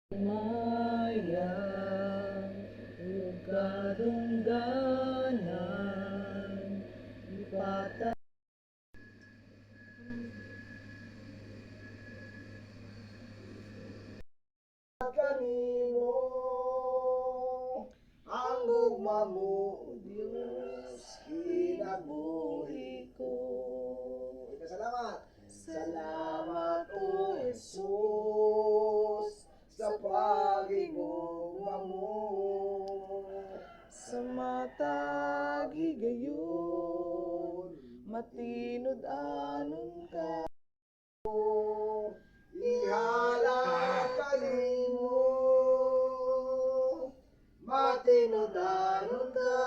Maya, ug kadungganan, ipata kanimo, ang gugma mo, Diyos, kinabuhi ko. Salamat. Salamat, O Jesus, sa pagigugma mo. Sa matag higayon, matinod anon ka. Ihala kanimo, matinod anon ka.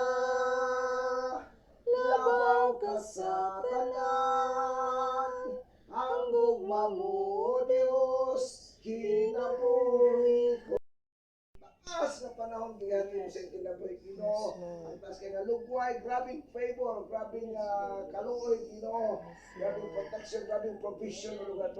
Labaw ka sa tanan, ang gugma mo, Diyos, kinabuhi ko. Taas na panahon gihan mo sa kinabuhi, Ginoo. Ang taas kay nga lugway, grabing favor, grabing kaluoy, Ginoo. Grabing protection, grabing provision, Lord.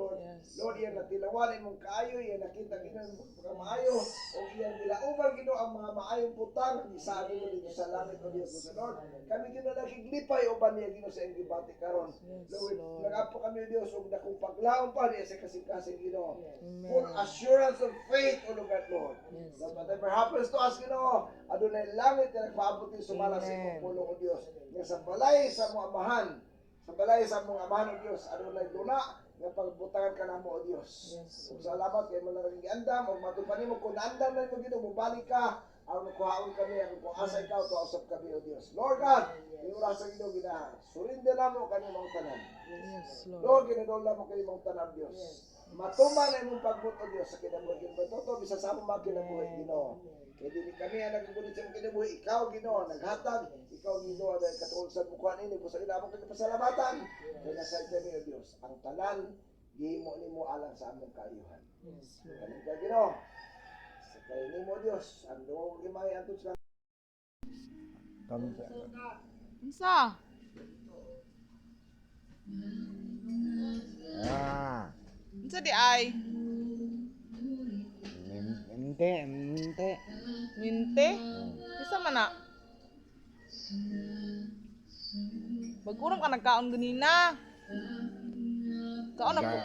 Lord, yan natilawanin mong kaayo, yan nakita Ginoo mga maayo, o yan nilauban, Ginoo, ang mga maayong putang, isabi mo dito sa langit, O Diyos mo sa Lord. Kami Ginoo nakiglipay o ba niya, Ginoo, sa iyong gibati karon. Lord, nag-apo kami, Diyos, o nakong paglaon pa niya sa kasing-kasing, Ginoo. Full assurance of faith, O Lord. Whatever happens to us, Ginoo, adunay langit na nagpaabot din sumala sa imong pulo, O Diyos. Nga sa balay sa mga amahan, sa balay sa mga amahan, O Diyos, adunay luna nga pagbutangan ka namo, O Diyos. Salamat kay mo na rin giandam, o matupanin mo kung naandam na mo, Ginoo, mubalik ka, ang kuhaon kami, ang kuhasa ikaw, kausap kami, O Diyos. Lord God, yung rasa Ginoo ginahan, surrender na mo kanyo mong tanan. Lord, ginadol na mo kayo mong tanan, Diyos. Matuman na imong pagbuto, Diyos, sa kinabuhi. Batoto, bisa sa among mga kinabuhi, Ginoo. Kaya din kami ang nagkukulit sa kinabuhi. Ikaw, Ginoo, naghatag. Ikaw, Ginoo, dahil katulad sa mukha nini, kung sa inamong kapasalamatan. Kaya nasa kami, O Diyos, ang tanan, gihimo nimo alang sa among kaayuhan. Kanin ka, Ginoo. Sa kayo nimo, Diyos, ang doong gimay antod sa Unsa? Unsa di ay? Mente. Minte? Isa man na? Bagurang ka nagkaon ganina. Kaon na po.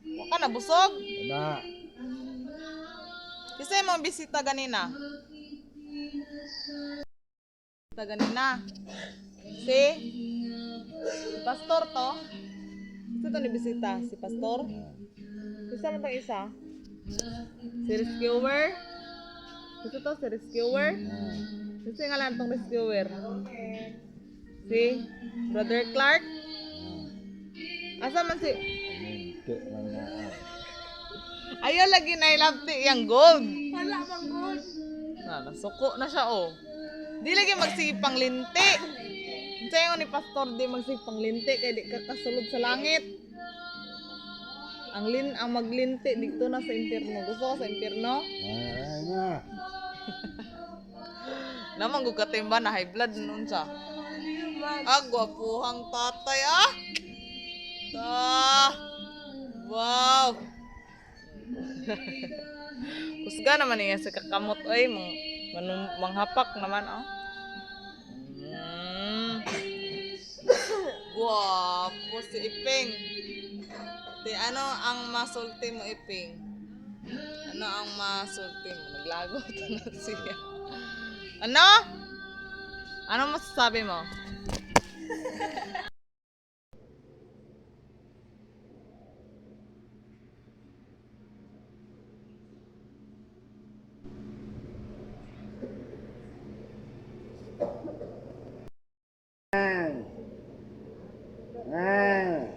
Wa ka na busog? Ba, Isa yung mga bisita ganina. Bisita ganina. Si Pastor to. Ito to ni bisita. Si Pastor. Isa man tong isa. Si Rescuer. Ito to si Rescuer. Ito yung ngalan tong Rescuer. Si Brother Clark. Asa man si... mente lang na. Ayaw lagi na ilapti yung gold. Wala bang good? Nasuko na siya oh. Di lagi magsipang linti. Sa'yo ni Pastor di magsipang linti kaya di ka kasulod sa langit. Ang maglinti dito na sa impyerno. Gusto ko sa impyerno? Ay na. Naman gugatimba na high blood noon siya. Gwapuhang tatay ah. Wow. Kusga naman niya sa kakamot ay manghapak naman oh. Guwapo si Iping. Di ano ang masulti mo, Iping? Ano ang masulti mo? Naglago na siya. Ano? Ano masasabi mo? Ah.